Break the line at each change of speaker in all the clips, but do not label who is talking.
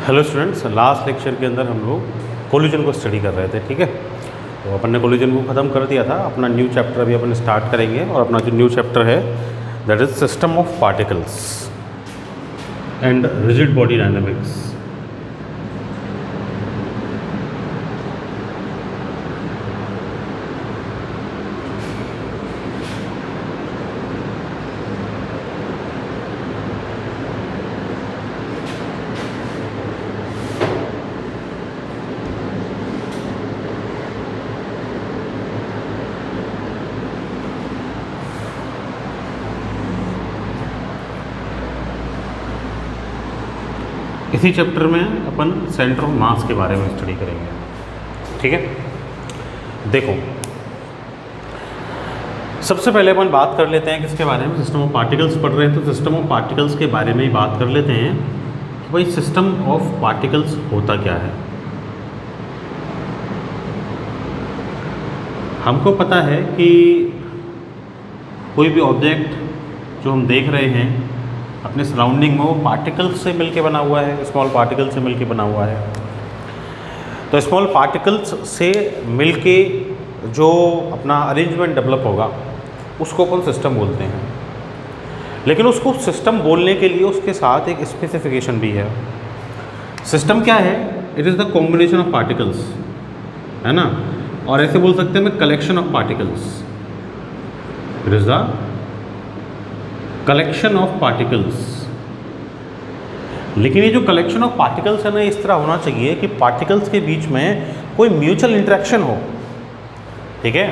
Hello students, last lecture के अंदर हम लोग कोलिजन को स्टडी कर रहे थे। ठीक है, तो अपन ने कोलिजन को ख़त्म कर दिया था। अपना न्यू चैप्टर अभी अपन स्टार्ट करेंगे और अपना जो न्यू चैप्टर है that is system of particles and rigid body dynamics. इसी चैप्टर में अपन सेंटर ऑफ मास के बारे में स्टडी करेंगे। ठीक है, देखो सबसे पहले अपन बात कर लेते हैं किसके बारे में। सिस्टम ऑफ पार्टिकल्स पढ़ रहे हैं तो सिस्टम ऑफ पार्टिकल्स के बारे में ही बात कर लेते हैं कि भाई सिस्टम ऑफ पार्टिकल्स होता क्या है। हमको पता है कि कोई भी ऑब्जेक्ट जो हम देख रहे हैं अपने सराउंडिंग में वो पार्टिकल्स से मिलके बना हुआ है, स्मॉल पार्टिकल्स से मिलके बना हुआ है। तो स्मॉल पार्टिकल्स से मिलके जो अपना अरेंजमेंट डेवलप होगा उसको अपन सिस्टम बोलते हैं। लेकिन उसको सिस्टम बोलने के लिए उसके साथ एक स्पेसिफिकेशन भी है। सिस्टम क्या है? It is the combination of particles, है ना। और ऐसे बोल सकते हैं मैं collection of particles. It is the collection of particles. लेकिन ये जो कलेक्शन ऑफ पार्टिकल्स है ना, इस तरह होना चाहिए कि पार्टिकल्स के बीच में कोई म्यूचुअल इंटरेक्शन हो। ठीक है,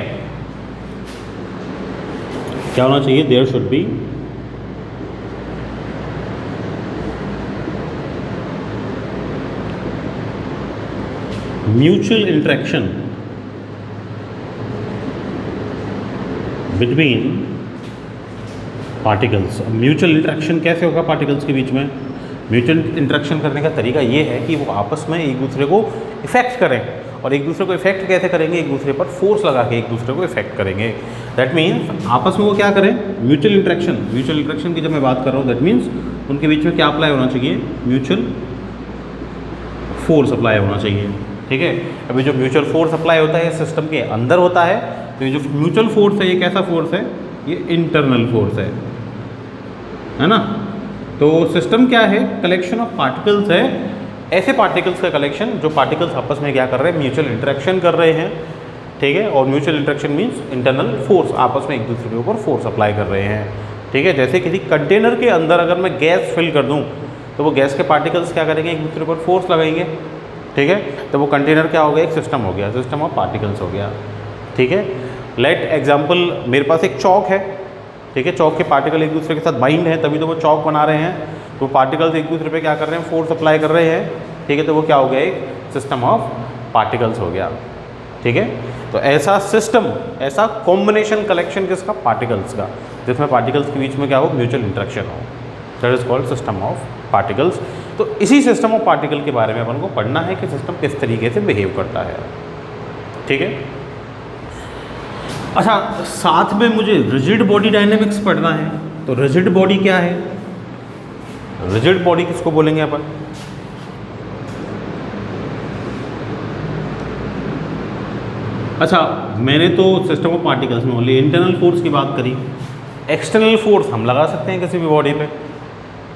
क्या होना चाहिए? There should be mutual interaction between particles. Mutual interaction कैसे होगा पार्टिकल्स के बीच में? म्यूचुअल इंटरेक्शन करने का तरीका ये है कि वो आपस में एक दूसरे को इफेक्ट करें। और एक दूसरे को इफेक्ट कैसे करेंगे? एक दूसरे पर फोर्स लगा के एक दूसरे को इफेक्ट करेंगे। दैट मीन्स आपस में वो क्या करें? Mutual interaction. म्यूचुअल इंटरेक्शन की जब मैं बात कर रहा हूँ दैट मीन्स उनके बीच में क्या अप्लाई होना चाहिए? म्यूचुअल फोर्स अप्लाई होना चाहिए। ठीक है, अभी जो म्यूचुअल फोर्स अप्लाई होता है सिस्टम के अंदर होता है। तो ये जो म्यूचुअल फोर्स है ये कैसा फोर्स है? ये इंटरनल फोर्स है ना। तो सिस्टम क्या है? कलेक्शन ऑफ पार्टिकल्स है। ऐसे पार्टिकल्स का कलेक्शन जो पार्टिकल्स आपस में क्या कर रहे हैं? म्यूचुअल इंटरेक्शन कर रहे हैं। ठीक है, और mutual interaction means internal force, आपस में एक दूसरे के ऊपर फोर्स अप्लाई कर रहे हैं। ठीक है, जैसे किसी कंटेनर के अंदर अगर मैं गैस फिल कर दूं तो वो गैस के पार्टिकल्स क्या करेंगे? एक दूसरे पर फोर्स लगाएंगे। ठीक है, तो वो कंटेनर क्या हो गया? एक सिस्टम हो गया, सिस्टम ऑफ पार्टिकल्स हो गया। ठीक है, लेट एग्जाम्पल, मेरे पास एक चौक है। ठीक है, चौक के पार्टिकल एक दूसरे के साथ बाइंड है तभी तो वो चौक बना रहे हैं। तो पार्टिकल्स एक दूसरे पे क्या कर रहे हैं? फोर्स अप्लाई कर रहे हैं। ठीक है, तो वो क्या हो गया? एक सिस्टम ऑफ पार्टिकल्स हो गया। ठीक है, तो ऐसा सिस्टम, ऐसा कॉम्बिनेशन कलेक्शन किसका? पार्टिकल्स का, जिसमें पार्टिकल्स के बीच में क्या हो? म्यूचुअल इंटरेक्शन हो। That is called system of particles. तो इसी सिस्टम ऑफ पार्टिकल के बारे में अपन को पढ़ना है कि सिस्टम किस तरीके से बिहेव करता है। ठीक है, अच्छा, साथ में मुझे रिजिड बॉडी डायनेमिक्स पढ़ना है। तो रिजिड बॉडी क्या है? रिजिड बॉडी किसको बोलेंगे अपन? अच्छा, मैंने तो सिस्टम ऑफ पार्टिकल्स में ओनली इंटरनल फोर्स की बात करी। एक्सटर्नल फोर्स हम लगा सकते हैं किसी भी बॉडी पे,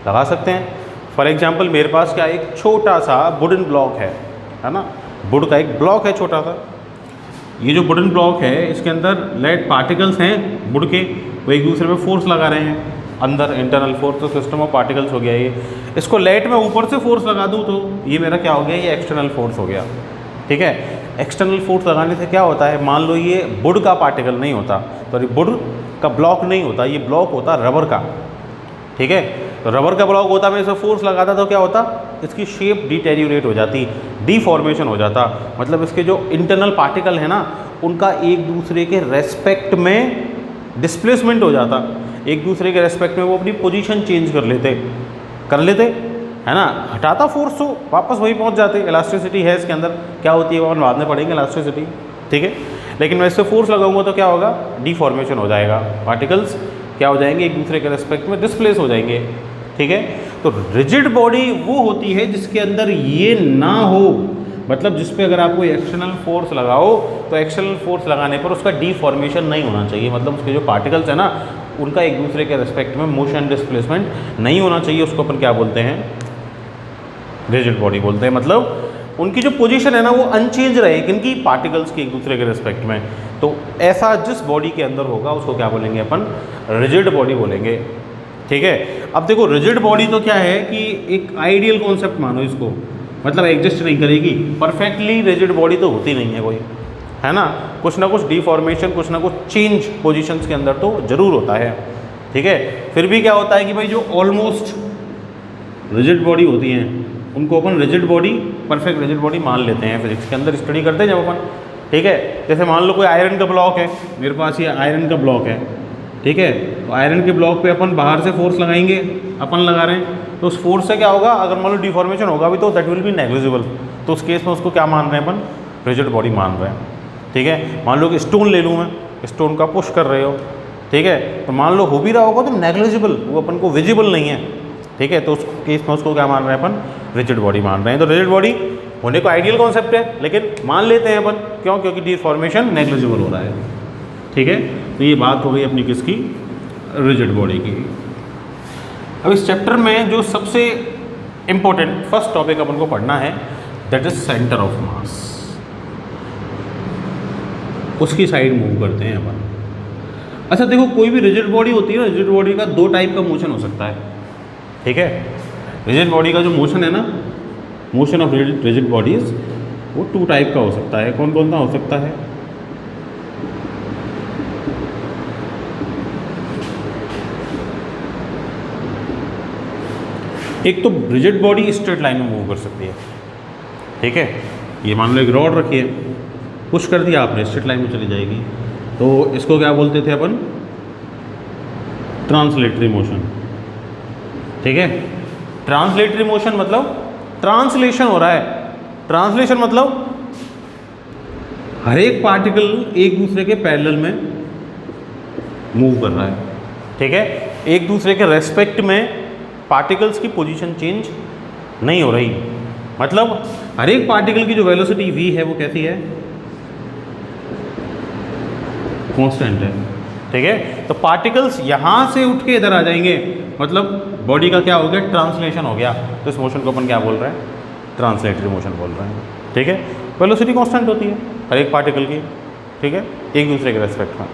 लगा सकते हैं। फॉर एग्जांपल मेरे पास क्या एक छोटा सा वुडन ब्लॉक है ना। वुड का एक ब्लॉक है छोटा सा। ये जो वुडन ब्लॉक है इसके अंदर लेट पार्टिकल्स हैं वुड के, वो एक दूसरे पे फोर्स लगा रहे हैं अंदर, इंटरनल फोर्स। तो सिस्टम ऑफ पार्टिकल्स हो गया ये। इसको लेट में ऊपर से फोर्स लगा दूँ तो ये मेरा क्या हो गया? ये एक्सटर्नल फोर्स हो गया। ठीक है, एक्सटर्नल फोर्स लगाने से क्या होता है? मान लो ये वुड का पार्टिकल नहीं होता, तो वुड का ब्लॉक नहीं होता, ये ब्लॉक होता रबर का। ठीक है, तो रबर का ब्लॉक होता, मैं इसे फोर्स लगाता तो क्या होता? इसकी शेप डिटेरियोरेट हो जाती, डिफॉर्मेशन हो जाता। मतलब इसके जो इंटरनल पार्टिकल है ना उनका एक दूसरे के रेस्पेक्ट में डिस्प्लेसमेंट हो जाता। एक दूसरे के रेस्पेक्ट में वो अपनी पोजीशन चेंज कर लेते, है ना। हटाता फोर्स तो वापस वही पहुंच जाते। इलास्टिसिटी है इसके अंदर, क्या होती है वो बाद में पढ़ेंगे इलास्टिसिटी। ठीक है, लेकिन मैं इससे फोर्स लगाऊंगा तो क्या होगा? डिफॉर्मेशन हो जाएगा। पार्टिकल्स क्या हो जाएंगे? एक दूसरे के रेस्पेक्ट में डिस्प्लेस हो जाएंगे। ठीक है, तो रिजिड बॉडी वो होती है जिसके अंदर ये ना हो, मतलब जिस पे अगर आप कोई एक्सटर्नल फोर्स लगाओ तो एक्सटर्नल फोर्स लगाने पर उसका डीफॉर्मेशन नहीं होना चाहिए, मतलब उसके जो पार्टिकल्स हैं ना उनका एक दूसरे के रेस्पेक्ट में मोशन डिस्प्लेसमेंट नहीं होना चाहिए, उसको अपन क्या बोलते हैं, रिजिड बॉडी बोलते हैं। मतलब उनकी जो पोजीशन है ना वो अनचेंज रहे, किनकी, पार्टिकल्स की एक दूसरे के रेस्पेक्ट में। तो ऐसा जिस बॉडी के अंदर होगा उसको क्या बोलेंगे अपन, रिजिड बॉडी बोलेंगे। ठीक है, अब देखो रिजिड बॉडी तो क्या है कि एक आइडियल कॉन्सेप्ट मानो इसको, मतलब एग्जिस्ट नहीं करेगी, परफेक्टली रिजिड बॉडी तो होती नहीं है कोई, है ना, कुछ ना कुछ डिफॉर्मेशन, कुछ ना कुछ चेंज पोजीशंस के अंदर तो जरूर होता है। ठीक है, फिर भी क्या होता है कि भाई जो ऑलमोस्ट रिजिड बॉडी होती हैं उनको अपन rigid body, perfect rigid body मान लेते हैं, फिजिक्स के अंदर स्टडी करते हैं जब अपन। ठीक है, जैसे मान लो कोई आयरन का ब्लॉक है, मेरे पास ये आयरन का ब्लॉक है, ठीक है, तो आयरन के ब्लॉक पे अपन बाहर से फोर्स लगाएंगे, अपन लगा रहे हैं, तो उस फोर्स से क्या होगा, अगर मान लो डिफॉर्मेशन होगा भी तो दैट विल बी नेग्लिजिबल, तो उस केस में उसको क्या मान रहे हैं अपन, रिजिड बॉडी मान रहे हैं। ठीक है, मान लो कि स्टोन ले लूँ मैं, स्टोन का पुश कर रहे हो, ठीक है, तो मान लो हो भी रहा होगा तो नेग्लिजिबल, वो अपन को विजिबल नहीं है। ठीक है, तो उस केस में उसको क्या मान रहे हैं अपन, रिजिड बॉडी मान रहे हैं। तो रिजिड बॉडी होने को आइडियल कॉन्सेप्ट है, लेकिन मान लेते हैं अपन, क्यों, क्योंकि डिफॉर्मेशन नेग्लिजिबल हो रहा है। ठीक है, तो ये बात हो गई अपनी किसकी, रिजिड बॉडी की। अब इस चैप्टर में जो सबसे इम्पोर्टेंट फर्स्ट टॉपिक अपन को पढ़ना है दैट इज सेंटर ऑफ मास, उसकी साइड मूव करते हैं अपन। अच्छा देखो, कोई भी रिजिड बॉडी होती है ना, रिजिड बॉडी का दो टाइप का मोशन हो सकता है। ठीक है, रिजिड बॉडी का जो मोशन है ना, मोशन ऑफ रिजिड बॉडीज, वो टू टाइप का हो सकता है। कौन कौन सा हो सकता है, एक तो रिजिड बॉडी स्ट्रेट लाइन में मूव कर सकती है। ठीक है, ये मान लो एक रॉड रखी है, पुश कर दिया आपने, स्ट्रेट लाइन में चली जाएगी, तो इसको क्या बोलते थे अपन, ट्रांसलेटरी मोशन। ठीक है, ट्रांसलेटरी मोशन मतलब ट्रांसलेशन हो रहा है, ट्रांसलेशन मतलब हर एक पार्टिकल एक दूसरे के पैरेलल में मूव कर रहा है। ठीक है, एक दूसरे के रेस्पेक्ट में पार्टिकल्स की पोजीशन चेंज नहीं हो रही, मतलब हर एक पार्टिकल की जो वेलोसिटी v है वो कैसी है, कांस्टेंट है। ठीक है, तो पार्टिकल्स यहाँ से उठ के इधर आ जाएंगे, मतलब बॉडी का क्या हो गया, ट्रांसलेशन हो गया, तो इस मोशन को अपन क्या बोल रहे हैं, ट्रांसलेटरी मोशन बोल रहे हैं। ठीक है, वेलोसिटी कांस्टेंट होती है हर एक पार्टिकल की। ठीक है, एक दूसरे के रेस्पेक्ट में,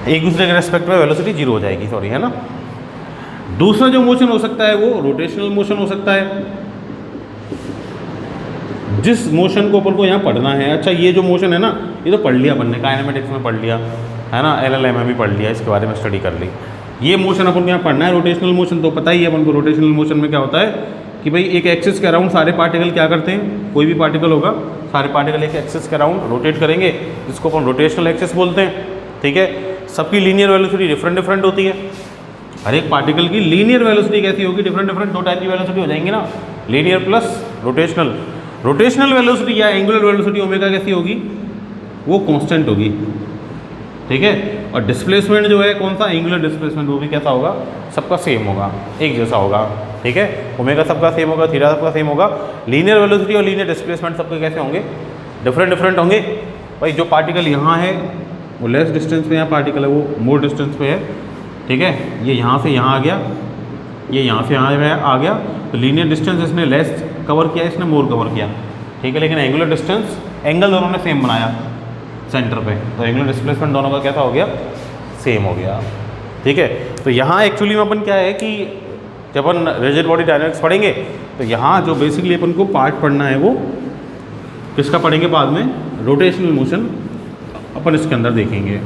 एक दूसरे के रेस्पेक्ट में वेलोसिटी जीरो हो जाएगी, सॉरी, है ना। दूसरा जो मोशन हो सकता है वो रोटेशनल मोशन हो सकता है, जिस मोशन को अपन को यहाँ पढ़ना है। अच्छा, ये जो मोशन है ना, ये तो पढ़ लिया अपन ने, काइनेमेटिक्स में पढ़ लिया, है ना, LLM में भी पढ़ लिया, इसके बारे में स्टडी कर ली। ये मोशन अपन को यहाँ पढ़ना है, रोटेशनल मोशन, तो पता ही है अपन को। रोटेशनल मोशन में क्या होता है कि भाई एक एक्सिस के अराउंड सारे पार्टिकल क्या करते हैं, कोई भी पार्टिकल होगा, सारे पार्टिकल एक एक्सिस के अराउंड रोटेट करेंगे, जिसको अपन रोटेशनल एक्सिस बोलते हैं। ठीक है, सबकी लीनियर वेलोसिटी डिफरेंट डिफरेंट होती है, हर एक पार्टिकल की लीनियर वेलोसिटी कैसी होगी, डिफरेंट डिफरेंट, दो टाइप की वेलोसिटी हो जाएंगी ना, linear plus rotational. Rotational velocity या एंगुलर वेलोसिटी ओमेगा कैसी होगी, वो कांस्टेंट होगी। ठीक है, और डिस्प्लेसमेंट जो है कौन सा, एंगुलर डिस्प्लेसमेंट, वो भी कैसा होगा, सबका सेम होगा, एक जैसा होगा। ठीक है, ओमेगा सबका सेम होगा, थीटा सबका सेम होगा। लीनियर वेलोसिटी और लीनियर डिस्प्लेसमेंट सबके कैसे होंगे, डिफरेंट डिफरेंट होंगे। भाई जो पार्टिकल यहाँ है वो लेस डिस्टेंस पे, यहाँ पार्टिकल है वो मोर डिस्टेंस पे है। ठीक है, ये यहाँ से यहाँ आ गया, ये यहाँ से यहाँ आ गया, तो लीनियर डिस्टेंस इसने लेस कवर किया, इसने मोर कवर किया। ठीक है, लेकिन एंगुलर डिस्टेंस, एंगल दोनों ने सेम बनाया सेंटर पे, तो एंगुलर डिस्प्लेसमेंट दोनों का कैसा हो गया, सेम हो गया। ठीक है, तो यहाँ एक्चुअली में अपन क्या है कि जब अपन रिजिड बॉडी डायनेमिक्स पढ़ेंगे तो यहाँ जो बेसिकली अपन को पार्ट पढ़ना है वो किसका पढ़ेंगे बाद में, रोटेशनल मोशन अपन इसके अंदर देखेंगे।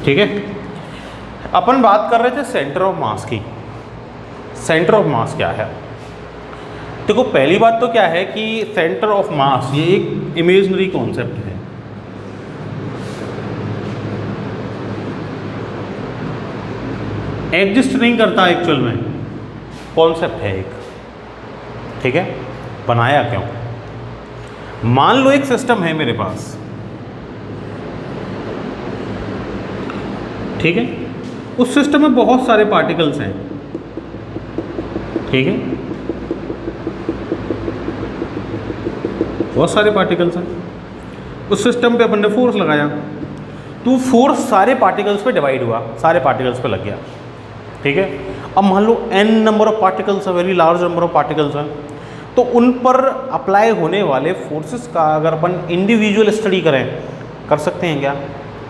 ठीक है, अपन बात कर रहे थे सेंटर ऑफ मास की। सेंटर ऑफ मास क्या है, देखो पहली बात तो क्या है कि सेंटर ऑफ मास ये एक इमेजिनरी कॉन्सेप्ट है। एग्जिस्ट नहीं करता एक्चुअल में, कॉन्सेप्ट है एक। ठीक है, बनाया क्यों, मान लो एक सिस्टम है मेरे पास, ठीक है, उस सिस्टम में बहुत सारे पार्टिकल्स हैं, ठीक है, बहुत सारे पार्टिकल्स हैं। उस सिस्टम पे अपन ने फोर्स लगाया तो फोर्स सारे पार्टिकल्स पे डिवाइड हुआ, सारे पार्टिकल्स पे लग गया। ठीक है, अब मान लो n नंबर ऑफ पार्टिकल्स है, very large number of particles हैं, तो उन पर अप्लाई होने वाले फोर्सेस का अगर अपन इंडिविजुअल स्टडी करें, कर सकते हैं क्या?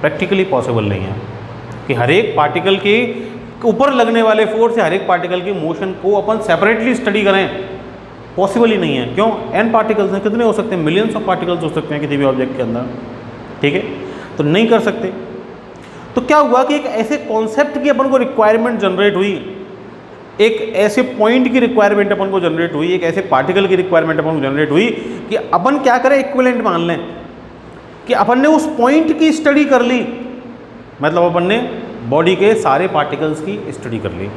प्रैक्टिकली पॉसिबल नहीं है कि हर एक पार्टिकल के ऊपर लगने वाले फोर्स या हर एक पार्टिकल की मोशन को अपन सेपरेटली स्टडी करें, पॉसिबल ही नहीं है। क्यों? n पार्टिकल्स हैं, कितने हो सकते हैं? मिलियंस ऑफ पार्टिकल्स हो सकते हैं किसी भी ऑब्जेक्ट के अंदर। ठीक है, तो नहीं कर सकते। तो क्या हुआ कि एक ऐसे कॉन्सेप्ट की अपन को रिक्वायरमेंट जनरेट हुई, एक ऐसे पॉइंट की रिक्वायरमेंट अपन को जनरेट हुई, एक ऐसे पार्टिकल की रिक्वायरमेंट अपन को जनरेट हुई कि अपन क्या करें, इक्विवेलेंट मान लें कि अपन ने उस पॉइंट की स्टडी कर ली, मतलब अपन ने बॉडी के सारे पार्टिकल्स की स्टडी कर ली।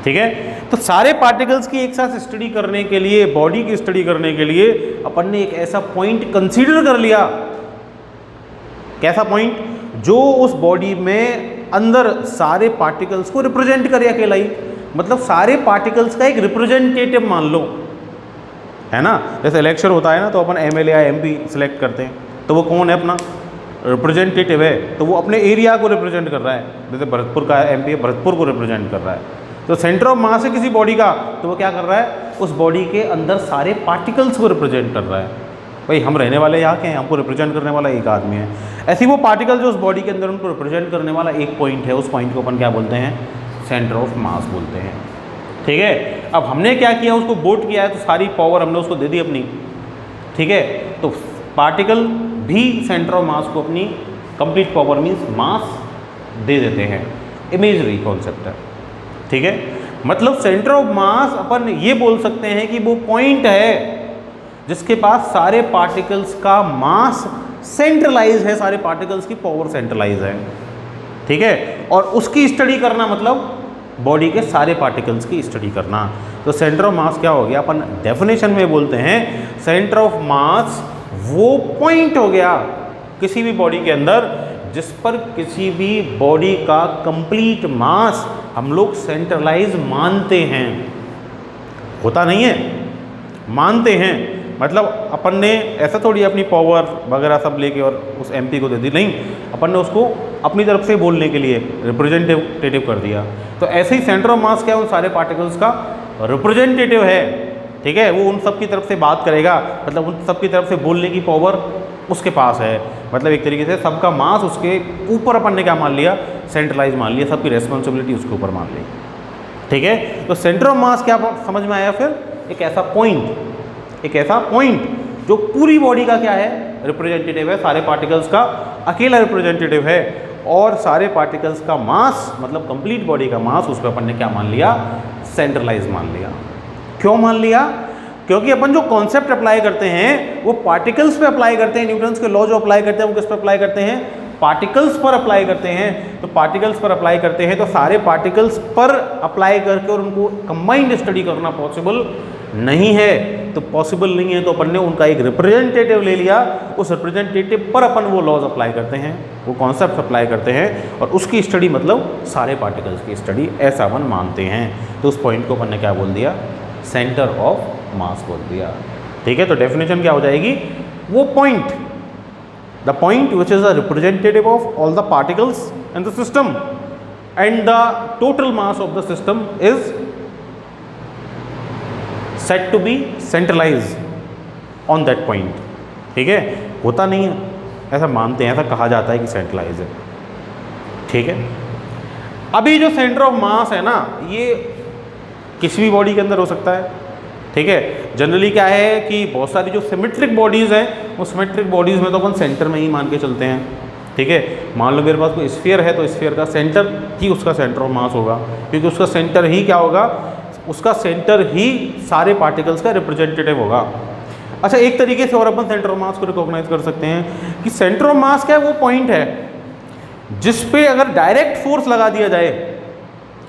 ठीक है, तो सारे पार्टिकल्स की एक साथ स्टडी करने के लिए, बॉडी की स्टडी करने के लिए अपन ने एक ऐसा पॉइंट कंसीडर कर लिया। कैसा पॉइंट? जो उस बॉडी में अंदर सारे पार्टिकल्स को रिप्रेजेंट करे अकेला ही, मतलब सारे पार्टिकल्स का एक रिप्रेजेंटेटिव मान लो, है ना। जैसे इलेक्शन होता है ना, तो अपन एमएलए या एमपी सिलेक्ट करते हैं, तो वो कौन है? अपना रिप्रेजेंटेटिव है, तो वो अपने एरिया को रिप्रेजेंट कर रहा है। जैसे भरतपुर का एमपी है, भरतपुर को रिप्रेजेंट कर रहा है। तो सेंटर ऑफ मास है किसी बॉडी का, तो वो क्या कर रहा है? उस बॉडी के अंदर सारे पार्टिकल्स को रिप्रेजेंट कर रहा है। भाई हम रहने वाले यहाँ के हैं, हमको रिप्रेजेंट करने वाला एक आदमी है। ऐसे ही वो पार्टिकल जो उस बॉडी के अंदर उनको रिप्रेजेंट करने वाला एक पॉइंट है, उस पॉइंट को अपन क्या बोलते हैं? सेंटर ऑफ मास बोलते हैं। ठीक है, अब हमने क्या किया, उसको वोट किया है, तो सारी पावर हमने उसको दे दी अपनी। ठीक है, तो पार्टिकल भी सेंटर ऑफ मास को अपनी कंप्लीट पावर मीन्स मास दे देते हैं। इमेजरी कॉन्सेप्ट है। ठीक है, मतलब सेंटर ऑफ मास अपन ये बोल सकते हैं कि वो पॉइंट है जिसके पास सारे पार्टिकल्स का मास सेंट्रलाइज है, सारे पार्टिकल्स की पावर सेंट्रलाइज है। ठीक है, और उसकी स्टडी करना मतलब बॉडी के सारे पार्टिकल्स की स्टडी करना। तो सेंटर ऑफ मास क्या हो गया? अपन डेफिनेशन में बोलते हैं सेंटर ऑफ मास वो पॉइंट हो गया किसी भी बॉडी के अंदर जिस पर किसी भी बॉडी का कंप्लीट मास हम लोग सेंट्रलाइज मानते हैं। होता नहीं है, मानते हैं, मतलब अपन ने ऐसा थोड़ी अपनी पावर वगैरह सब लेके और उस एमपी को दे दी, नहीं, अपन ने उसको अपनी तरफ से बोलने के लिए रिप्रेजेंटेटिव कर दिया। तो ऐसे ही सेंटर ऑफ मास क्या है? उन सारे पार्टिकल्स का रिप्रेजेंटेटिव है। ठीक है, वो उन सब की तरफ से बात करेगा, मतलब उन सब की तरफ से बोलने की पावर उसके पास है। मतलब एक तरीके से सबका मास उसके ऊपर अपन ने क्या मान लिया? सेंट्रलाइज मान लिया, सबकी रेस्पॉन्सिबिलिटी उसके ऊपर मान ली। ठीक है, तो सेंटर ऑफ मास क्या समझ में आया? फिर एक ऐसा पॉइंट जो पूरी बॉडी का क्या है? रिप्रेजेंटेटिव है, सारे पार्टिकल्स का अकेला रिप्रेजेंटेटिव है, और सारे पार्टिकल्स का मास मतलब कंप्लीट बॉडी का मास उस पर अपन ने क्या मान लिया? सेंट्रलाइज मान लिया। क्यों मान लिया? क्योंकि अपन जो कॉन्सेप्ट अप्लाई करते हैं वो पार्टिकल्स पे अप्लाई करते हैं। न्यूटन्स के लॉ जो अप्लाई करते हैं वो किस पर अप्लाई करते हैं? पार्टिकल्स पर अप्लाई करते हैं। तो पार्टिकल्स पर अप्लाई करते हैं तो सारे पार्टिकल्स पर अप्लाई करके और उनको कंबाइंड स्टडी करना पॉसिबल नहीं है। तो पॉसिबल नहीं है तो अपन ने उनका एक रिप्रेजेंटेटिव ले लिया, उस रिप्रेजेंटेटिव पर अपन वो लॉज अप्लाई करते हैं, वो कॉन्सेप्ट अप्लाई करते हैं, और उसकी स्टडी मतलब सारे पार्टिकल्स की स्टडी, ऐसा अपन मानते हैं। तो उस पॉइंट को अपन ने क्या बोल दिया? सेंटर ऑफ मास बोल दिया। ठीक है, तो डेफिनेशन क्या हो जाएगी? वो point, the point which is the representative of all the particles in the system and the total mass of the system is set to be centralize on that point. ठीक है, होता नहीं है, ऐसा मानते हैं, ऐसा कहा जाता है कि सेंट्रलाइज है। ठीक है, अभी जो सेंटर ऑफ मास है ना, ये किसी भी बॉडी के अंदर हो सकता है। ठीक है, जनरली क्या है कि बहुत सारी जो सिमेट्रिक बॉडीज़ हैं, वो सिमेट्रिक बॉडीज़ में तो अपन सेंटर में ही मान के चलते हैं। ठीक है, मान लो मेरे पास कोई स्फीयर है तो स्फीयर का सेंटर ही उसका सेंटर ऑफ मास होगा, क्योंकि उसका सेंटर ही क्या होगा? उसका सेंटर ही सारे पार्टिकल्स का रिप्रेजेंटेटिव होगा। अच्छा, एक तरीके से और अपन सेंटर ऑफ मास को रिकॉग्नाइज कर सकते हैं कि सेंटर ऑफ मास क्या है? वो पॉइंट है जिस पे अगर डायरेक्ट फोर्स लगा दिया जाए,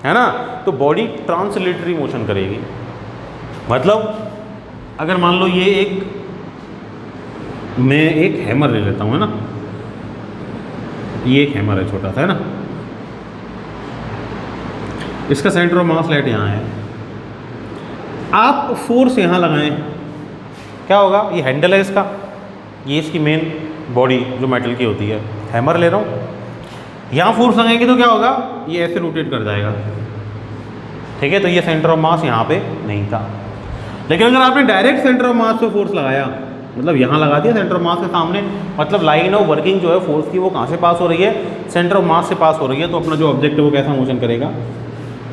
है ना, तो बॉडी ट्रांसलेटरी मोशन करेगी। मतलब अगर मान लो ये मैं एक हैमर ले लेता हूँ, है ना, ये एक हैमर है छोटा सा, है ना, इसका सेंटर ऑफ मास लेट यहाँ है। आप फोर्स यहाँ लगाएं, क्या होगा, ये हैंडल है इसका, ये इसकी मेन बॉडी जो मेटल की होती है, हैमर ले रहा हूँ, यहाँ फोर्स लगाएंगे तो क्या होगा, ये ऐसे रोटेट कर जाएगा, ठीक है। तो ये सेंटर ऑफ मास यहाँ पे नहीं था। लेकिन अगर आपने डायरेक्ट सेंटर ऑफ मास पे फोर्स लगाया, मतलब यहाँ लगा दिया सेंटर ऑफ मास के सामने, मतलब लाइन ऑफ वर्किंग जो है फोर्स की वो कहाँ से पास हो रही है, सेंटर ऑफ मास से पास हो रही है। तो अपना जो ऑब्जेक्ट है वो कैसा मोशन करेगा,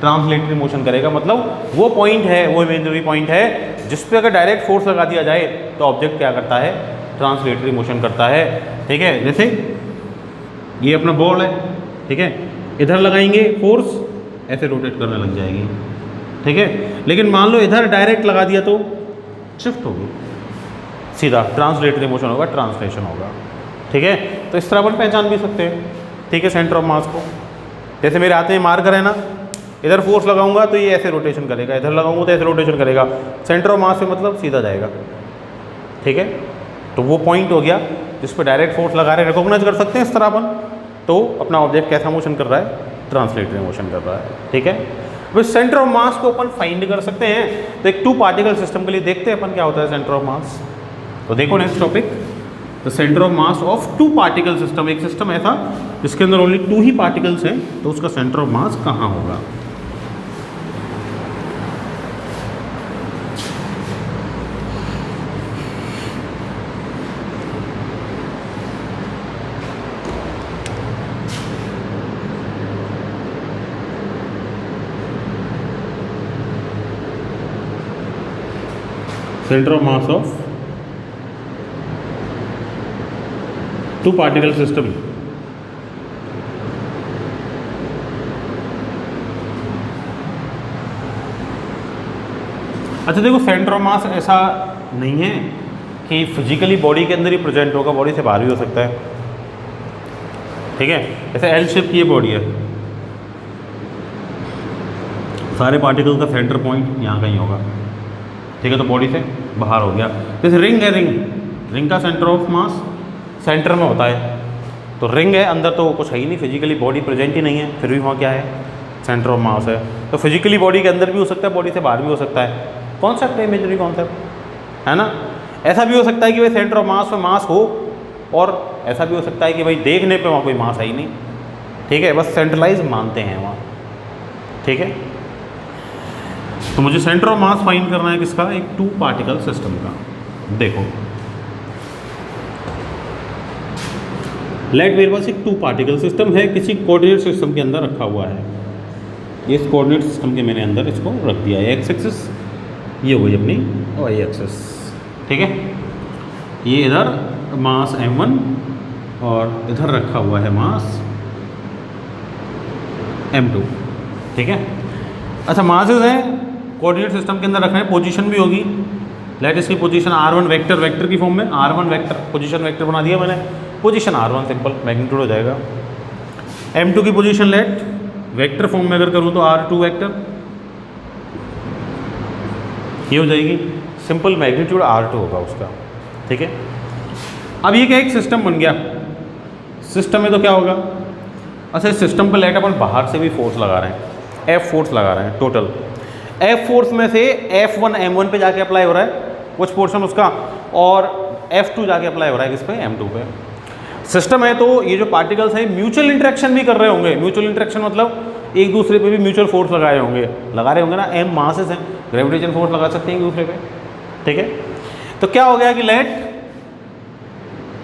ट्रांसलेटरी मोशन करेगा। मतलब वो पॉइंट है, वो इमेजिनरी पॉइंट है जिस पे अगर डायरेक्ट फोर्स लगा दिया जाए तो ऑब्जेक्ट क्या करता है, ट्रांसलेटरी मोशन करता है, ठीक है। जैसे ये अपना बॉल है, ठीक है, इधर लगाएंगे फोर्स, ऐसे रोटेट करने लग जाएगी, ठीक है। लेकिन मान लो इधर डायरेक्ट लगा दिया तो शिफ्ट होगी, सीधा ट्रांसलेटरी मोशन होगा, ट्रांसलेशन होगा, ठीक है। तो इस तरह अपन पहचान भी सकते हैं, ठीक है, सेंटर ऑफ मास को। जैसे मेरे हाथ में मार्कर है ना, इधर फोर्स लगाऊंगा तो ये ऐसे रोटेशन करेगा, इधर लगाऊंगा तो ऐसे रोटेशन करेगा, सेंटर ऑफ मास पे मतलब सीधा जाएगा, ठीक है। तो वो पॉइंट हो गया जिस पर डायरेक्ट फोर्स लगा रहे हैं, रिकॉग्नाइज कर सकते हैं इस तरह अपन। तो अपना ऑब्जेक्ट कैसा मोशन कर रहा है, ट्रांसलेटरी मोशन कर रहा है, ठीक है। अब सेंटर ऑफ मास को अपन फाइंड कर सकते हैं। तो एक 2 पार्टिकल सिस्टम के लिए देखते हैं अपन क्या होता है सेंटर ऑफ मास। तो देखो next topic, the centre of mass of 2 particle system. एक सिस्टम ऐसा जिसके अंदर ओनली 2 ही पार्टिकल्स हैं, तो उसका सेंटर ऑफ मास कहाँ होगा। Centre of mass of 2 particle system. अच्छा देखो, सेंटर ऑफ मास ऐसा नहीं है कि फिजिकली बॉडी के अंदर ही प्रेजेंट होगा, बॉडी से बाहर भी हो सकता है, ठीक है। जैसे एल शेप की ये बॉडी है, सारे पार्टिकल का सेंटर पॉइंट यहाँ कहीं होगा, ठीक है। तो बॉडी से बाहर हो गया। जैसे रिंग है, रिंग का सेंटर ऑफ मास सेंटर में होता है। तो रिंग है, अंदर तो कुछ है ही नहीं, फिजिकली बॉडी प्रेजेंट ही नहीं है, फिर भी वहाँ क्या है, सेंटर ऑफ मास है। तो फिजिकली बॉडी के अंदर भी हो सकता है, बॉडी से बाहर भी हो सकता है। कॉन्सेप्ट है, इमेजरी कॉन्सेप्ट है ना। ऐसा भी हो सकता है कि भाई सेंटर ऑफ मास में मास हो, और ऐसा भी हो सकता है कि भाई देखने पे वहाँ कोई मास है ही नहीं, ठीक है, बस सेंट्रलाइज मानते हैं वहाँ, ठीक है। तो मुझे सेंटर ऑफ मास फाइंड करना है किसका, एक 2 पार्टिकल सिस्टम का। देखो लेट मेरे पास एक 2 पार्टिकल सिस्टम है, किसी कोऑर्डिनेट सिस्टम के अंदर रखा हुआ है। ये इस कोऑर्डिनेट सिस्टम के मैंने अंदर इसको रख दिया है। एक्स एक्सिस ये हुई अपनी वाई एक्सिस, ठीक है। ये इधर मास m1 और इधर रखा हुआ है मास m2, ठीक है। अच्छा मासेस हैं, कोऑर्डिनेट सिस्टम के अंदर रखना है, पोजीशन भी होगी। लेट इसकी पोजीशन r1 वेक्टर की फॉर्म में, r1 वेक्टर, पोजीशन वेक्टर बना दिया मैंने, पोजीशन r1 सिंपल मैग्नीट्यूड हो जाएगा। m2 की पोजीशन लेट वेक्टर फॉर्म में अगर करूँ तो r2 वेक्टर, ये हो जाएगी, सिंपल मैग्नीट्यूड r2 होगा उसका, ठीक है। अब ये क्या एक सिस्टम बन गया, सिस्टम में तो क्या होगा, अच्छा इस सिस्टम पर लेट अपन बाहर से भी फोर्स लगा रहे हैं, F फोर्स लगा रहे हैं टोटल। F फोर्स में से F1 M1 पे जाके अप्लाई हो रहा है कुछ पोर्शन उसका, और F2 जाके अप्लाई हो रहा है किस पे, M2 पे। सिस्टम है तो ये जो पार्टिकल्स हैं म्यूचुअल इंटरेक्शन भी कर रहे होंगे। म्यूचुअल इंटरेक्शन मतलब एक दूसरे पे भी म्यूचुअल फोर्स लगा रहे होंगे ना, M मासेस हैं, ग्रेविटेशन फोर्स लगा सकते हैं एक दूसरे पे, ठीक है। तो क्या हो गया कि लेट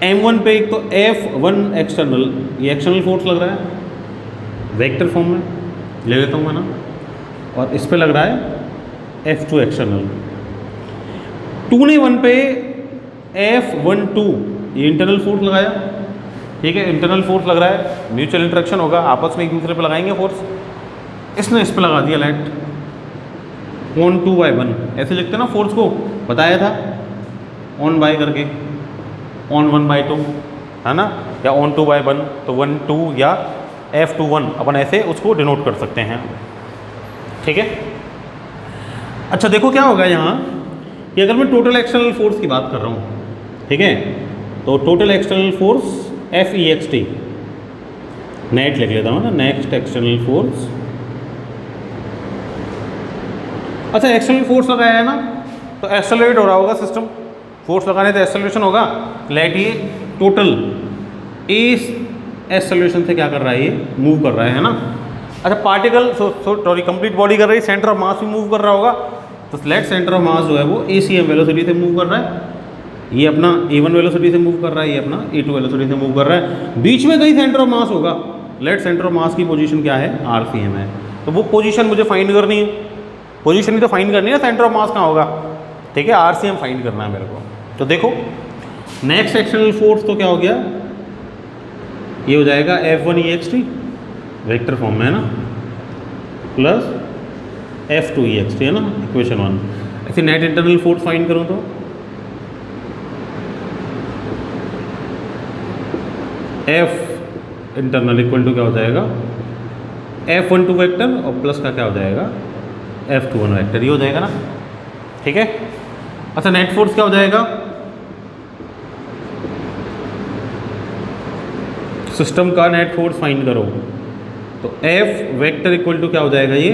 M1 पे एक तो F1 एक्सटर्नल, ये एक्सटर्नल फोर्स लग रहा है वेक्टर फॉर्म में, ले लेता हूँ मैं ना, और इस पे लग रहा है F2 एक्सटर्नल। 2 ने 1 पे F12 ये इंटरनल फोर्स लगाया, ठीक है, इंटरनल फोर्स लग रहा है, म्यूचुअल इंटरेक्शन होगा, आपस में एक दूसरे पे लगाएंगे फोर्स। इसने इस पे लगा दिया लेट ऑन 2/1, ऐसे लिखते ना फोर्स को, बताया था ऑन बाय करके, ऑन 1/2 है ना, या ऑन 2/1, तो 1 2 या F21 अपन ऐसे उसको डिनोट कर सकते हैं, ठीक है। अच्छा देखो क्या होगा यहाँ कि अगर मैं टोटल एक्सटर्नल फोर्स की बात कर रहा हूँ, ठीक है, तो total external force FEXT, net लिख लेता हूँ ना, नेक्स्ट एक्सटर्नल फोर्स अच्छा एक्सटर्नल फोर्स लगाया है ना, तो एक्सेलरेट हो रहा होगा सिस्टम, फोर्स लगाने से एक्सेलरेशन होगा। लेट ये टोटल इस एक्सेलरेशन से क्या कर रहा है, ये मूव कर रहा है ना। अच्छा पार्टिकल सॉरी कंप्लीट बॉडी कर रही है, सेंटर ऑफ मास भी मूव कर रहा होगा, तो लेट सेंटर ऑफ मास जो है वो ACM वेलोसिटी से मूव कर रहा है, ये अपना A1 वेलोसिटी से मूव कर रहा है, ये अपना A2 वेलोसिटी से मूव कर रहा है। बीच में कहीं सेंटर ऑफ मास होगा, लेट सेंटर ऑफ मास की पोजीशन क्या है, RCM है, तो वो पोजीशन मुझे फाइंड करनी है, पोजीशन ही तो फाइंड करनी है, सेंटर ऑफ मास कहाँ होगा, ठीक है, RCM फाइंड करना है मेरे को। तो देखो नेक्स्ट एक्सटर्नल फोर्स तो क्या हो गया, ये हो जाएगा F1EXT वेक्टर फॉर्म में है ना, प्लस F2EXT है ना, इक्वेशन 1। ऐसे नेट इंटरनल फोर्स फाइंड करूँ तो F इंटरनल इक्वल टू क्या हो जाएगा, F12 वेक्टर और प्लस का क्या हो जाएगा, F21 वेक्टर, ये हो जाएगा ना, ठीक है। अच्छा नेट फोर्स क्या हो जाएगा, सिस्टम का नेट फोर्स फाइंड करो, तो F वेक्टर इक्वल टू क्या हो जाएगा, ये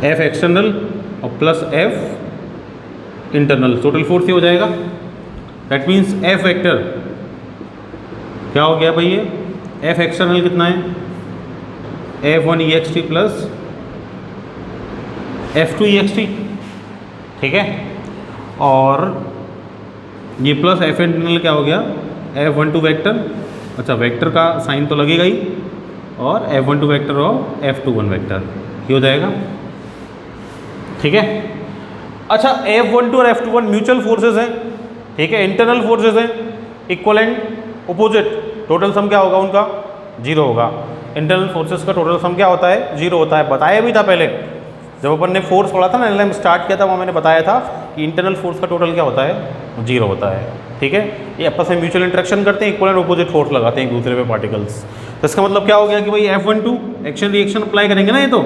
F एक्सटर्नल और plus F internal, total force ये हो जाएगा। दैट मीन्स F वेक्टर क्या हो गया भाई, ये F एक्सटर्नल कितना है, F1EXT प्लस F2EXT, ठीक है, और ये प्लस F इंटरनल क्या हो गया, F12 वेक्टर, अच्छा वेक्टर का साइन तो लगेगा ही, और F12 वेक्टर और F21 वेक्टर, ये हो जाएगा, ठीक है। अच्छा F12 और F21 म्यूचुअल फोर्सेस हैं, ठीक है, इंटरनल फोर्सेस हैं, इक्वलेंट अपोजिट, टोटल सम क्या होगा उनका, 0 होगा। इंटरनल फोर्सेस का टोटल सम क्या होता है, 0 होता है, बताया भी था पहले जब अपन ने फोर्स पढ़ा था ना, एनालिसिस स्टार्ट किया था, वहाँ मैंने बताया था कि इंटरनल फोर्स का टोटल क्या होता है, 0 होता है, ठीक है। ये आपस में म्यूचुअल इंटरेक्शन करते हैं, इक्वल एंड अपोजिट फोर्स लगाते हैं एक दूसरे पे पार्टिकल्स, तो इसका मतलब क्या हो गया कि भाई F12 एक्शन रिएक्शन अप्लाई करेंगे ना, ये तो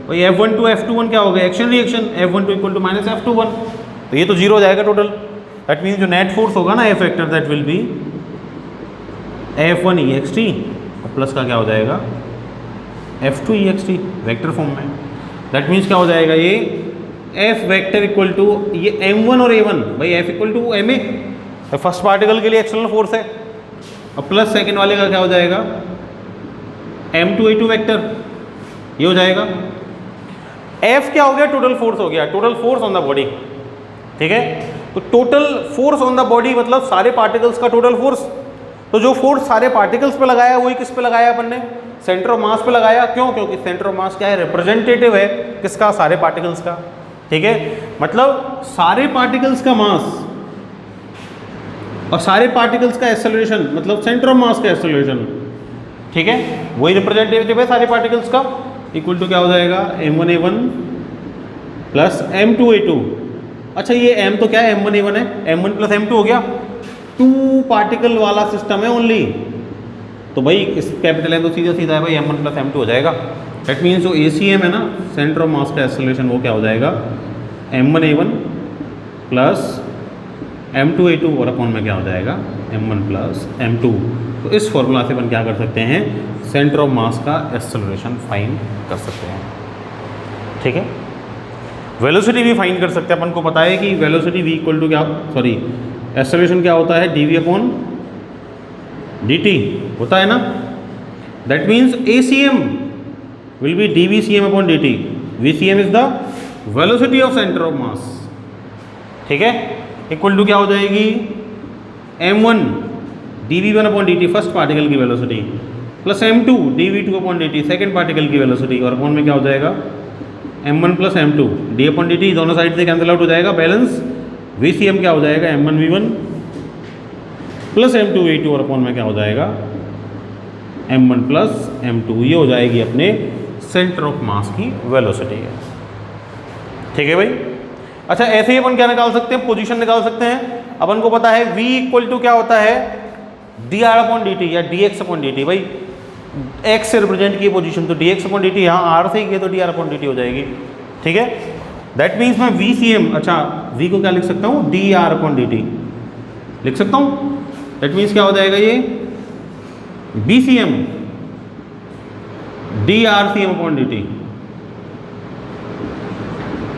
भाई F12 F21 क्या हो गया, action reaction, F12 equal to minus F21, तो ये तो 0 हो जाएगा टोटल। दैट मीन्स जो नेट फोर्स होगा ना F vector, that will be F1EXT और प्लस का क्या हो जाएगा, F2EXT वेक्टर फॉर्म में। दैट मीन्स क्या हो जाएगा, ये F वेक्टर इक्वल टू ये M1 और A1, भाई F इक्वल टू MA, तो फर्स्ट पार्टिकल के लिए एक्सटर्नल फोर्स है, और प्लस सेकेंड वाले का क्या हो जाएगा, M2A2 वेक्टर, ये हो जाएगा। F क्या हो गया, टोटल फोर्स हो गया, total force on the body, ठीक है। तो total force on the body मतलब सारे पार्टिकल्स का टोटल फोर्स, तो जो फोर्स सारे पार्टिकल्स पे लगाया वही किस पे लगाया अपन ने, सेंटर ऑफ मास पे लगाया, क्यों, क्योंकि सेंटर ऑफ मास क्या है, रिप्रेजेंटेटिव है किसका, सारे पार्टिकल्स का, ठीक है। मतलब सारे पार्टिकल्स का मास और सारे पार्टिकल्स का एक्सेलरेशन मतलब सेंटर ऑफ मास का एक्सेलरेशन, ठीक है, वही रिप्रेजेंटेटिव है सारे पार्टिकल्स का, इक्वल टू क्या हो जाएगा, M1A1 प्लस M2A2। अच्छा ये M तो क्या है, M1A1 है, M1 प्लस M2 हो गया, 2 पार्टिकल वाला सिस्टम है ओनली, तो भाई इस कैपिटल M तो सीधा सीधा है भाई, M1 प्लस M2 हो जाएगा। दैट मीन्स जो ACM है ना, सेंटर ऑफ मास का एक्सेलरेशन, वो क्या हो जाएगा, M1A1 प्लस M2A2 और अपॉन में क्या हो जाएगा, M1 प्लस M2। तो इस फॉर्मूला से अपन क्या कर सकते हैं, सेंटर ऑफ मास का एक्सेलरेशन फाइंड कर सकते हैं, ठीक है। वेलोसिटी भी फाइंड कर सकते हैं, अपन को पता है कि वेलोसिटी V इक्वल टू क्या, सॉरी एक्सेलरेशन क्या होता है, dV अपॉन dt होता है ना। That means ACM will be dVCM upon dt, VCM is the velocity of centre of mass, ठीक है, इक्वल टू क्या हो जाएगी, M1 dV1 upon dt first particle की वेलोसिटी, plus M2 dV2 upon dt second particle की वेलोसिटी, और अपॉन में क्या हो जाएगा, M1 plus M2 d upon dt, दोनों साइड से कैंसिल आउट हो जाएगा, बैलेंस VCM क्या हो जाएगा, M1V1 प्लस M2V2 और अपॉन में क्या हो जाएगा, M1 प्लस M2, ये हो जाएगी अपने सेंटर ऑफ मास की वेलोसिटी है, ठीक है भाई। अच्छा ऐसे ही अपन क्या निकाल सकते हैं, पोजीशन निकाल सकते हैं। अपन को पता है V इक्वल टू क्या होता है, dr अपॉन dt या dx अपॉन dt, भाई x से रिप्रेजेंट की पोजीशन, तो dx अपॉन dt, यहाँ r से ही किया तो dr अपॉन dt हो जाएगी, ठीक है। दैट मीन्स मैं VCM, अच्छा V को क्या लिख सकता हूँ, dr अपॉन dt लिख सकता हूँ। दैट मीन्स क्या हो जाएगा, ये BCM drCM upon dt,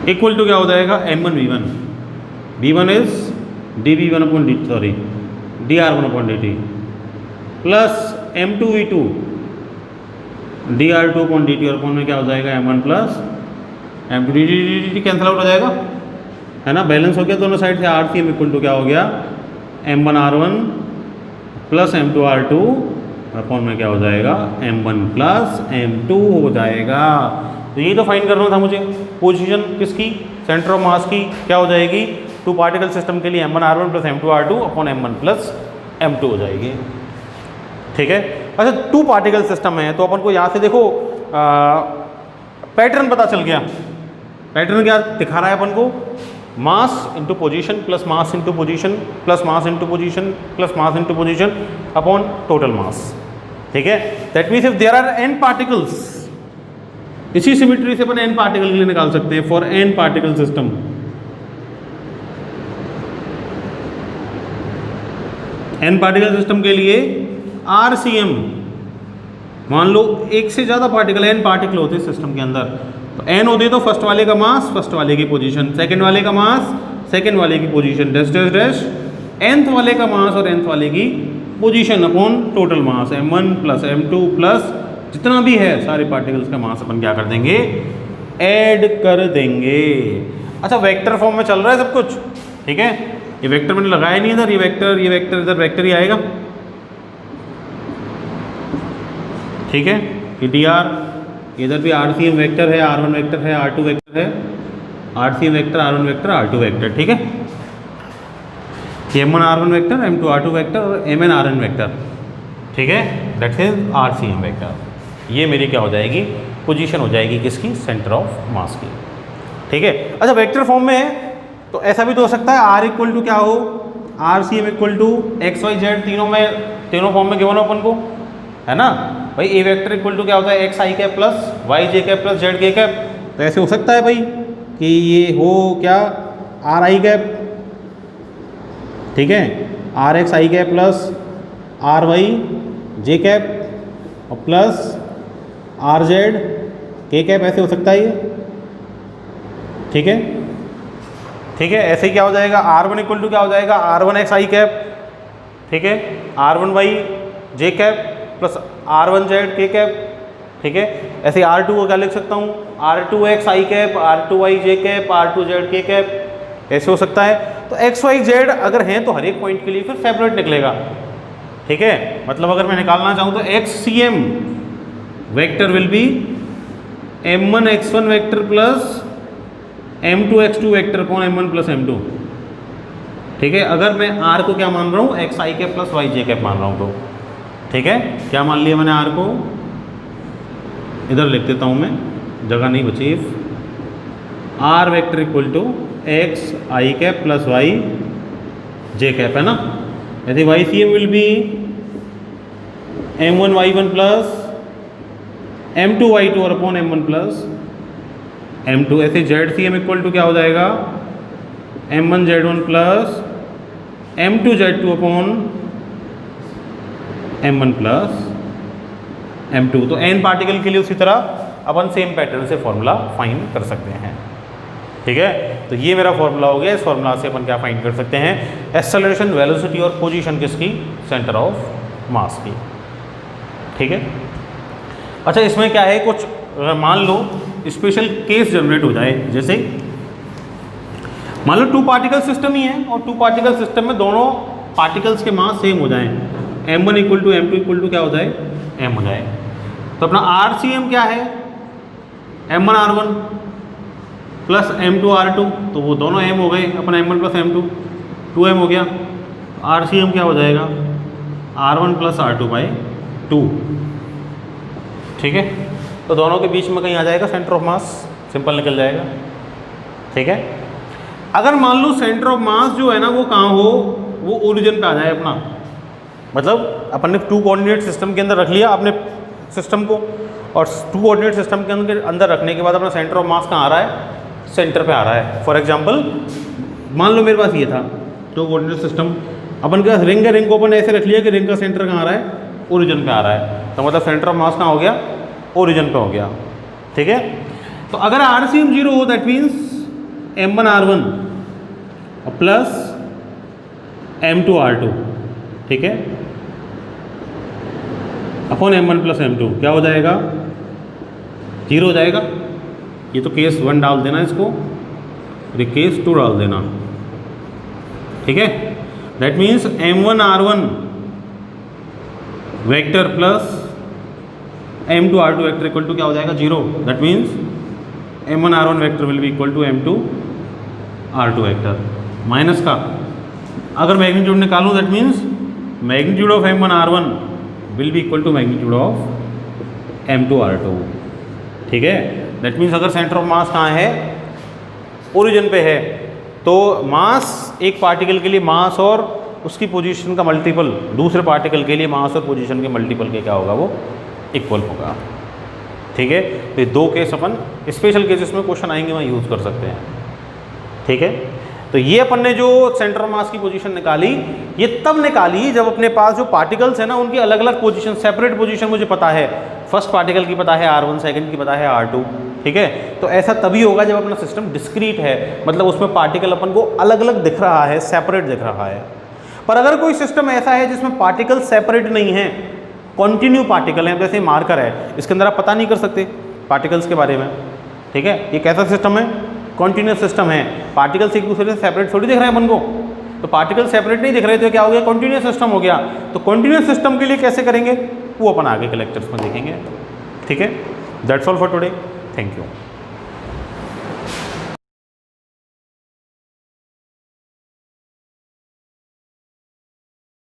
equal to क्या हो जाएगा m1 v1, v1 is dv1 upon D sorry dr1 upon dt plus m2 v2 dr2 upon dt, और अपॉन में क्या हो जाएगा m1 plus m2 dt cancel out हो जाएगा, है ना, बैलेंस हो गया दोनों साइड से। RCM इक्वल टू क्या हो गया m1 r1 plus m2 r2, upon में क्या हो जाएगा m1 प्लस m2 हो जाएगा। तो ये तो फाइंड करना था मुझे, पोजीशन किसकी, सेंटर ऑफ मास की क्या हो जाएगी, टू पार्टिकल सिस्टम के लिए m1 r1 plus m2 r2 upon m1 plus m2 हो जाएगी। ठीक है। अच्छा, टू पार्टिकल सिस्टम है तो अपन को यहाँ से देखो पैटर्न पता चल गया। पैटर्न क्या दिखा रहा है अपन को, mass into position plus mass into position plus mass into position plus mass into position upon total mass. ठीक है, that means if there are n particles, इसी सिमेट्री से अपन n पार्टिकल के लिए निकाल सकते हैं for n particle system. n particle system के लिए RCM, मान लो एक से ज़्यादा पार्टिकल, n पार्टिकल होते हैं सिस्टम के अंदर, तो n होते तो फर्स्ट वाले का मास फर्स्ट वाले की पोजीशन, सेकंड वाले का मास सेकंड वाले की position, dash dash dash nth वाले का मास और nth वाले की पोजीशन अपॉन टोटल मास m1 प्लस m2 प्लस जितना भी है सारे पार्टिकल्स का मास अपन क्या कर देंगे, ऐड कर देंगे। अच्छा, वेक्टर फॉर्म में चल रहा है सब कुछ। ठीक है, ये वेक्टर मैंने लगाया नहीं इधर, ये वेक्टर इधर वेक्टर ही आएगा। ठीक है, ये dr, इधर भी RCM वेक्टर है, r1 वेक्टर है, r2 वेक्टर है, RCM vector, r1 vector, r2 vector. ठीक है, m1 r1 vector, m2 r2 vector और mn rn वेक्टर। ठीक है, दैट इज RCM वेक्टर। ये मेरी क्या हो जाएगी, पोजीशन हो जाएगी किसकी, सेंटर ऑफ मास की। ठीक है। अच्छा, वेक्टर फॉर्म में है तो ऐसा भी तो हो सकता है r इक्वल टू क्या हो, RCM equal to X Y Z, तीनों फॉर्म में गिवन हो अपन को, है ना भाई। ए वेक्टर इक्वल टू क्या होता है, x I cap plus Y J cap plus Z K cap. तो ऐसे हो सकता है भाई कि ये हो क्या, आर आई कैप, ठीक है, R X I cap plus R Y J cap और plus R Z K cap, ऐसे हो सकता है ये। ठीक है, ठीक है, ऐसे ही क्या हो जाएगा, R1 इक्वल टू क्या हो जाएगा, R1 एक्स आई कैप, ठीक है, R1 Y J cap plus R1 Z K cap. ठीक है, ऐसे R2 को क्या लिख सकता हूँ, R2 x I cap, R2 Y J cap, R2 Z K cap, ऐसे हो सकता है। तो एक्स वाई जेड अगर हैं तो हर एक पॉइंट के लिए फिर सेपरेट निकलेगा। ठीक है, मतलब अगर मैं निकालना चाहूँ तो XCM vector will B M1 x1 vector plus M2 x2 vector upon M1 plus M2। ठीक है, अगर मैं R को क्या मान रहा हूँ, x I cap plus Y J cap मान रहा हूँ तो। ठीक है, क्या मान लिया मैंने R को, इधर लिख देता हूँ मैं, जगह नहीं बची। R vector equal to X I cap plus Y J cap, है ना। ऐसे YCM will be M1 y1 plus M2 y2 और अपॉन M1 प्लस M2। ऐसे ZCM इक्वल टू क्या हो जाएगा, M1 Z1 plus M2 Z2 upon M1 plus M2। तो n particle के लिए उसी तरह अपन सेम पैटर्न से फॉर्मूला फाइंड कर सकते हैं। ठीक है, तो ये मेरा फॉर्मूला हो गया। इस फॉर्मूला से अपन क्या फाइंड कर सकते हैं, एक्सेलरेशन, वेलोसिटी और पोजीशन किसकी, सेंटर ऑफ मास की। ठीक है। अच्छा, इसमें क्या है, कुछ मान लो स्पेशल केस जनरेट हो जाए, जैसे मान लो टू पार्टिकल सिस्टम ही है और टू पार्टिकल सिस्टम में दोनों पार्टिकल्स के मास सेम हो जाएं, m1 equal to m2 equal to क्या हो जाए, m हो जाए। तो अपना RCM क्या है, m1 r1 plus m2 r2, तो वो दोनों m हो गए, अपना m1 प्लस m2 2m हो गया। RCM क्या हो जाएगा, r1 प्लस r2 बाई 2। ठीक है, तो दोनों के बीच में कहीं आ जाएगा सेंटर ऑफ मास, सिंपल निकल जाएगा। ठीक है, अगर मान लो सेंटर ऑफ मास जो है ना वो कहाँ हो, वो ओरिजिन पे आ जाए अपना, मतलब अपन ने टू कोऑर्डिनेट सिस्टम के अंदर रख लिया अपने सिस्टम को, और टू कोऑर्डिनेट सिस्टम के अंदर रखने के बाद अपना सेंटर ऑफ मास कहाँ आ रहा है, सेंटर पे आ रहा है। फॉर एग्जांपल मान लो मेरे पास ये था टू कोऑर्डिनेट सिस्टम, अपन के पास रिंग है, रिंग को अपन ऐसे रख लिया कि रिंग का सेंटर कहाँ आ रहा है, ओरिजिन पे आ रहा है, तो मतलब सेंटर ऑफ मास कहाँ हो गया, ओरिजिन पे हो गया। ठीक है, तो अगर RCM 0 हो that means m1r1 plus m2r2, ठीक है, अपॉन m1 प्लस m2 क्या हो जाएगा, 0 हो जाएगा। ये तो केस 1 डाल देना इसको, और ये केस 2 डाल देना, ठीक है। That means m1r1 vector plus m2r2 vector equal to क्या हो जाएगा, 0। That means m1r1 vector will be equal to m2r2 vector. Minus का अगर मैग्नीट्यूड निकालूं, that means magnitude of m1r1 will be equal to magnitude of m2r2, ठीक है। That means अगर center of mass कहाँ है, ओरिजिन पे है, तो मास एक पार्टिकल के लिए मास और उसकी पोजीशन का मल्टीपल दूसरे पार्टिकल के लिए मास और पोजीशन के मल्टीपल के क्या होगा, वो इक्वल होगा, ठीक है। तो ये 2 केस अपन स्पेशल केसेस में क्वेश्चन आएंगे वहाँ यूज़ कर सकते हैं, ठीक है। तो ये अपन ने जो सेंटर ऑफ मास की पोजीशन निकाली, ये तब निकाली जब अपने पास जो पार्टिकल्स है ना उनकी अलग अलग पोजीशन, सेपरेट पोजीशन मुझे पता है, फर्स्ट पार्टिकल की पता है r1, सेकंड की पता है r2, ठीक है। तो ऐसा तभी होगा जब अपना सिस्टम डिस्क्रीट है, मतलब उसमें पार्टिकल अपन को अलग अलग दिख रहा है, सेपरेट दिख रहा है। पर अगर कोई सिस्टम ऐसा है जिसमें पार्टिकल सेपरेट नहीं है, कॉन्टिन्यू पार्टिकल है, जैसे मार्कर है, इसके अंदर आप पता नहीं कर सकते पार्टिकल्स के बारे में, ठीक है। ये कैसा सिस्टम है, कॉन्टिन्यूस सिस्टम है, पार्टिकल्स एक दूसरे से सेपरेट थोड़ी दिख रहे हैं अपन को, तो पार्टिकल सेपरेट नहीं दिख रहे, तो क्या हो गया, कॉन्टिन्यूस सिस्टम हो गया। तो कॉन्टिन्यूस सिस्टम के लिए कैसे करेंगे वो अपन आगे के लेक्चर्स में देखेंगे, ठीक है। That's all for today, thank you.